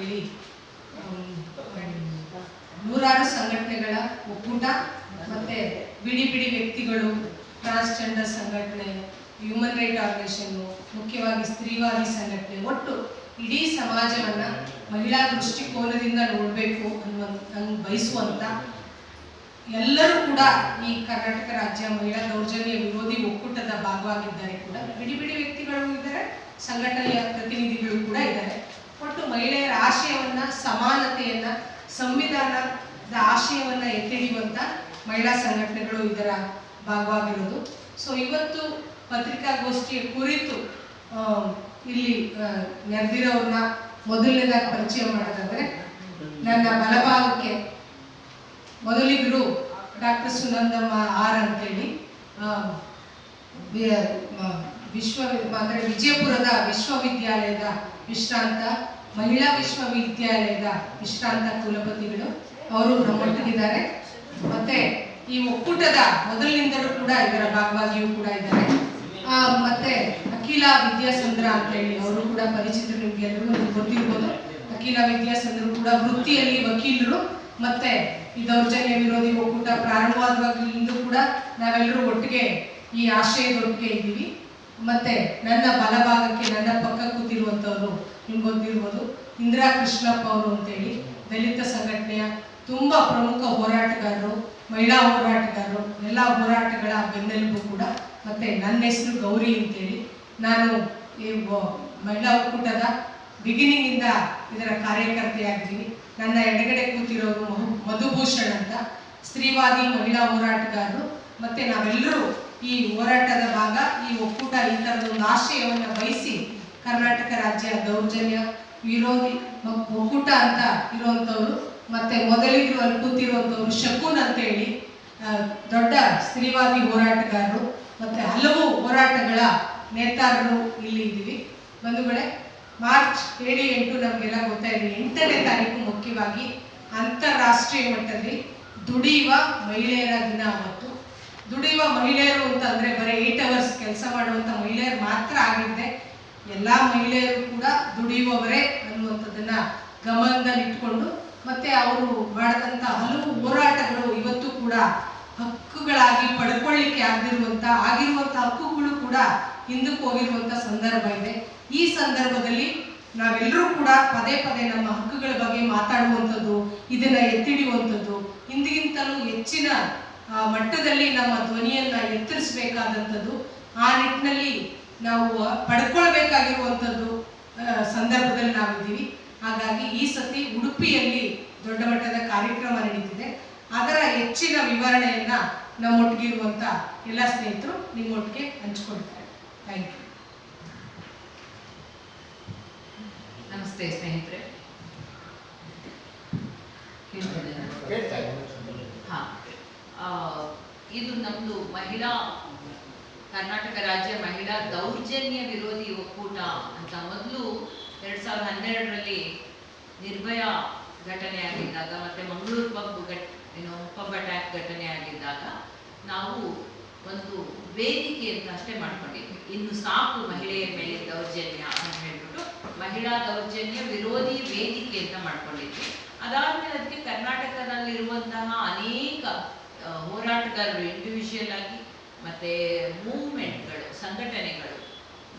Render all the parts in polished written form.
ಅಂತೇಳಿ ನೂರಾರು ಸಂಘಟನೆಗಳ ಒಕ್ಕೂಟ, ಮತ್ತೆ ಬಿಡಿ ಬಿಡಿ ವ್ಯಕ್ತಿಗಳು, ಟ್ರಾನ್ಸ್ಜೆಂಡರ್ ಸಂಘಟನೆ, ಹ್ಯೂಮನ್ ರೈಟ್ ಆರ್ಗನೈಸೇಷನ್, ಮುಖ್ಯವಾಗಿ ಸ್ತ್ರೀವಾದಿ ಸಂಘಟನೆ, ಒಟ್ಟು ಇಡೀ ಸಮಾಜವನ್ನ ಮಹಿಳಾ ದೃಷ್ಟಿಕೋನದಿಂದ ನೋಡಬೇಕು ಬಯಸುವಂತ ಎಲ್ಲರೂ ಕೂಡ ಈ ಕರ್ನಾಟಕ ರಾಜ್ಯ ಮಹಿಳಾ ದೌರ್ಜನ್ಯ ವಿರೋಧಿ ಒಕ್ಕೂಟದ ಭಾಗವಾಗಿದ್ದಾರೆ. ಕೂಡ ಬಿಡಿ ಬಿಡಿ ವ್ಯಕ್ತಿಗಳು ಇದ್ದಾರೆ, ಸಂಘಟನೆಯ ಪ್ರತಿನಿಧಿಗಳು ಕೂಡ ಇದ್ದಾರೆ. ಒಟ್ಟು ಮಹಿಳೆಯರ ಆಶಯವನ್ನ, ಸಮಾನತೆಯನ್ನ, ಸಂವಿಧಾನದ ಆಶಯವನ್ನ ಎತ್ತಿಡಿಯುವಂತ ಮಹಿಳಾ ಸಂಘಟನೆಗಳು ಇದರ ಭಾಗವಾಗಿರೋದು. ಸೊ ಇವತ್ತು ಪತ್ರಿಕಾಗೋಷ್ಠಿಯ ಕುರಿತು ಇಲ್ಲಿ ನೆರೆದಿರೋರನ್ನ ಮೊದಲನೇದಾಗಿ ಪರಿಚಯ ಮಾಡೋದಾದ್ರೆ, ನನ್ನ ಬಲಭಾಗಕ್ಕೆ ಮೊದಲಿಗರು ಡಾಕ್ಟರ್ ಸುನಂದಮ್ಮ ಆರ್ ಅಂತೇಳಿ ವಿಜಯಪುರದ ವಿಶ್ವವಿದ್ಯಾಲಯದ ವಿಶ್ರಾಂತ ಮಹಿಳಾ ವಿಶ್ವವಿದ್ಯಾಲಯದ ವಿಶ್ರಾಂತ ಕುಲಪತಿಗಳು, ಅವರು ನಮ್ಮೊಟ್ಟಿಗಿದ್ದಾರೆ. ಮತ್ತೆ ಈ ಒಕ್ಕೂಟದ ಮೊದಲಿನಿಂದಲೂ ಕೂಡ ಇದರ ಭಾಗವಾಗಿಯೂ ಕೂಡ ಇದ್ದಾರೆ. ಮತ್ತೆ ಅಖಿಲ ವಿದ್ಯಾಸಂದ್ರ ಅಂತ ಹೇಳಿ ಅವರು ಕೂಡ ಪರಿಚಿತರು, ನಿಮ್ಗೆಲ್ಲರಿಗೂ ಗೊತ್ತಿರ್ಬೋದು. ಅಖಿಲ ವಿದ್ಯಾಸಂದ್ರ ಕೂಡ ವೃತ್ತಿಯಲ್ಲಿ ವಕೀಲರು. ಮತ್ತೆ ಈ ದೌರ್ಜನ್ಯ ವಿರೋಧಿ ಒಕ್ಕೂಟ ಪ್ರಾರಂಭವಾದಾಗಲಿಂದ ಕೂಡ ನಾವೆಲ್ಲರೂ ಒಟ್ಟಿಗೆ ಈ ಆಶಯದೊಟ್ಟಿಗೆ ಇದ್ದೀವಿ. ಮತ್ತೆ ನನ್ನ ಬಲಭಾಗಕ್ಕೆ ನನ್ನ ಪಕ್ಕ ಕೂತಿರುವಂತವ್ರು ನಿಮ್ಗೆ ಗೊತ್ತಿರ್ಬೋದು, ಇಂದಿರಾ ಕೃಷ್ಣಪ್ಪ ಅವರು ಅಂತೇಳಿ ದಲಿತ ಸಂಘಟನೆಯ ತುಂಬಾ ಪ್ರಮುಖ ಹೋರಾಟಗಾರರು, ಮಹಿಳಾ ಹೋರಾಟಗಾರರು, ಎಲ್ಲ ಹೋರಾಟಗಳ ಬೆನ್ನೆಲುಬು ಕೂಡ. ಮತ್ತೆ ನನ್ನ ಹೆಸರು ಗೌರಿ ಅಂತೇಳಿ, ನಾನು ಈ ಮಹಿಳಾ ಒಕ್ಕೂಟದ ಬಿಗಿನಿಂಗ್ ಇಂದ ಇದರ ಕಾರ್ಯಕರ್ತೆಯಾಗಿದ್ದೀನಿ. ನನ್ನ ಎಡಗಡೆ ಕೂತಿರೋರು ಮಧುಭೂಷಣ್ ಅಂತ, ಸ್ತ್ರೀವಾದಿ ಮಹಿಳಾ ಹೋರಾಟಗಾರರು. ಮತ್ತೆ ನಾವೆಲ್ಲರೂ ಈ ಹೋರಾಟದ ಭಾಗ, ಈ ಒಕ್ಕೂಟ ಈ ತರದ ಒಂದು ಆಶಯವನ್ನ ಬಯಸಿ ಕರ್ನಾಟಕ ರಾಜ್ಯ ದೌರ್ಜನ್ಯ ವಿರೋಧಿ ಒಕ್ಕೂಟ ಅಂತ ಇರುವಂತವ್ರು. ಮತ್ತೆ ಮೊದಲಿಗರು ಅಲ್ಲಿ ಕೂತಿರುವಂತವ್ರು ಶಕುನ್ ಅಂತ ಹೇಳಿ ದೊಡ್ಡ ಸ್ತ್ರೀವಾದಿ ಹೋರಾಟಗಾರರು, ಮತ್ತೆ ಹಲವು ಹೋರಾಟಗಳ ನೇತಾರರು ಇಲ್ಲಿ ಇದ್ದೀವಿ. ಬಂಧುಗಳೇ, ಮಾರ್ಚ್ 7-8 ನಮಗೆಲ್ಲ ಗೊತ್ತಾಯಿದೆ, 8ನೇ ತಾರೀಕು ಮುಖ್ಯವಾಗಿ ಅಂತಾರಾಷ್ಟ್ರೀಯ ಮಟ್ಟದಲ್ಲಿ ದುಡಿಯುವ ಮಹಿಳೆಯರ ದಿನ. ಅವತ್ತು ದುಡಿಯುವ ಮಹಿಳೆಯರು ಅಂತಂದ್ರೆ ಬರೀ 8 ಅವರ್ಸ್ ಕೆಲಸ ಮಾಡುವಂತ ಮಹಿಳೆಯರು ಮಾತ್ರ ಆಗಿದ್ದೆ, ಎಲ್ಲಾ ಮಹಿಳೆಯರು ಕೂಡ ದುಡಿಯುವವರೇ ಅನ್ನುವಂಥದ್ದನ್ನ ಗಮನದಲ್ಲಿಟ್ಕೊಂಡು, ಮತ್ತೆ ಅವರು ಮಾಡಿದಂತ ಹಲವು ಹೋರಾಟಗಳು ಇವತ್ತು ಕೂಡ ಹಕ್ಕುಗಳಾಗಿ ಪಡ್ಕೊಳ್ಳಿಕ್ಕೆ ಆಗಿರುವಂತ ಹಕ್ಕುಗಳು ಕೂಡ ಹಿಂದಕ್ಕೆ ಹೋಗಿರುವಂತ ಸಂದರ್ಭ ಇದೆ. ಈ ಸಂದರ್ಭದಲ್ಲಿ ನಾವೆಲ್ಲರೂ ಕೂಡ ಪದೇ ಪದೇ ನಮ್ಮ ಹಕ್ಕುಗಳ ಬಗ್ಗೆ ಮಾತಾಡುವಂಥದ್ದು, ಇದನ್ನ ಎತ್ತಿಡಿಯುವಂಥದ್ದು, ಇಂದಿಗಿಂತಲೂ ಹೆಚ್ಚಿನ ಮಟ್ಟದಲ್ಲಿ ನಮ್ಮ ಧ್ವನಿಯನ್ನ ಎತ್ತರಿಸಬೇಕಾದಂಥದ್ದು, ಆ ನಿಟ್ಟಿನಲ್ಲಿ ನಾವು ಪಡ್ಕೊಳ್ಬೇಕಾಗಿರುವಂಥದ್ದು ಸಂದರ್ಭದಲ್ಲಿ ನಾವಿದ್ದೀವಿ. ಹಾಗಾಗಿ ಈ ಸತಿ ಉಡುಪಿಯಲ್ಲಿ ದೊಡ್ಡ ಮಟ್ಟದ ಕಾರ್ಯಕ್ರಮ ನಡೀತಿದೆ. ಅದರ ಹೆಚ್ಚಿನ ವಿವರಣೆಯನ್ನ ನಮ್ಮೊಟ್ಟಿಗಿರುವಂತ ಎಲ್ಲ ಸ್ನೇಹಿತರು ನಿಮ್ಮೊಟ್ಟಿಗೆ ಹಂಚಿಕೊಳ್ತಾರೆ. Thank you. ನಮಸ್ತೆ ಸ್ನೇಹಿತರೆ. ಇದು ನಮ್ದು ಕರ್ನಾಟಕ ರಾಜ್ಯ ಮಹಿಳಾ ದೌರ್ಜನ್ಯ ವಿರೋಧಿ ಒಕ್ಕೂಟ ಅಂತ. ಮೊದಲು 2012ರಲ್ಲಿ ನಿರ್ಭಯ ಘಟನೆ ಆಗಿದ್ದಾಗ, ಮತ್ತೆ ಮಂಗಳೂರು ಪಬ್ ಅಟ್ಯಾಕ್ ಘಟನೆ ಆಗಿದ್ದಾಗ ನಾವು ಒಂದು ವೇದಿಕೆ ಅಂತ ಅಷ್ಟೇ ಮಾಡ್ಕೊಂಡಿದ್ವಿ. ಇನ್ನು ಸಾಕು ಮಹಿಳೆಯರ ಮೇಲೆ ದೌರ್ಜನ್ಯ ಅಂತ ಹೇಳ್ಬಿಟ್ಟು ಮಹಿಳಾ ದೌರ್ಜನ್ಯ ವಿರೋಧಿ ವೇದಿಕೆ ಅಂತ ಮಾಡ್ಕೊಂಡಿದ್ವಿ. ಅದಾದ್ಮೇಲೆ ಅದಕ್ಕೆ ಕರ್ನಾಟಕದಲ್ಲಿರುವಂತಹ ಅನೇಕ ಹೋರಾಟಗಾರರು ಇಂಡಿವಿಜುವಲ್ ಆಗಿ, ಮತ್ತೆ ಮೂವ್ಮೆಂಟ್ಗಳು, ಸಂಘಟನೆಗಳು,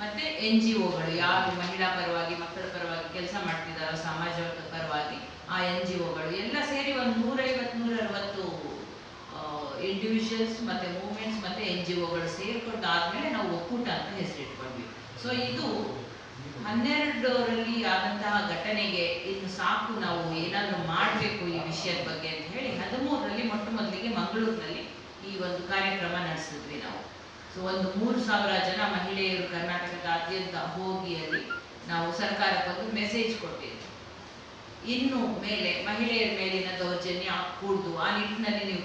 ಮತ್ತೆ NGOಗಳು, ಯಾರು ಮಹಿಳಾ ಪರವಾಗಿ ಮಕ್ಕಳ ಪರವಾಗಿ ಕೆಲಸ ಮಾಡ್ತಿದ್ದಾರೋ ಸಮಾಜದ ಪರವಾಗಿ ಆ NGOಗಳು ಎಲ್ಲ ಸೇರಿ ಒಂದು 150-160 ಇಂಡಿವಿಜುವಲ್ಸ್ ಮತ್ತೆ ಮೂವ್ಮೆಂಟ್ಸ್ ಮತ್ತೆ NGOಗಳು ಸೇರ್ಕೊಂಡಾದ್ಮೇಲೆ ನಾವು ಒಕ್ಕೂಟ ಅಂತ ಹೆಸರಿಟ್ಕೊಂಡ್ವಿ. ಸೊ ಇದು 12ರಲ್ಲಿ ಆದಂತಹ ಘಟನೆಗೆ ಇನ್ನು ಸಾಕು, ನಾವು ಏನಾದರೂ ಮಾಡಬೇಕು ಈ ವಿಷಯದ ಬಗ್ಗೆ ಅಂತ ಹೇಳಿ 13ರಲ್ಲಿ ಮೊಟ್ಟ ಮೊದಲಿಗೆ ಮಂಗಳೂರಿನಲ್ಲಿ ಈ ಒಂದು ಕಾರ್ಯಕ್ರಮ ನಡೆಸಿದ್ವಿ ನಾವು. ಸೊ ಒಂದು 3000 ಜನ ಮಹಿಳೆಯರು ಕರ್ನಾಟಕದಾದ್ಯಂತ ಹೋಗಿ ಅಲ್ಲಿ ನಾವು ಸರ್ಕಾರಕ್ಕೊಂದು ಮೆಸೇಜ್ ಕೊಟ್ಟಿದ್ವಿ. ಇನ್ನು ಮೇಲೆ ಮಹಿಳೆಯರ ಮೇಲಿನ ದೌರ್ಜನ್ಯ ಕೂಡ್ದು, ಆ ನಿಟ್ಟಿನಲ್ಲಿ ನೀವು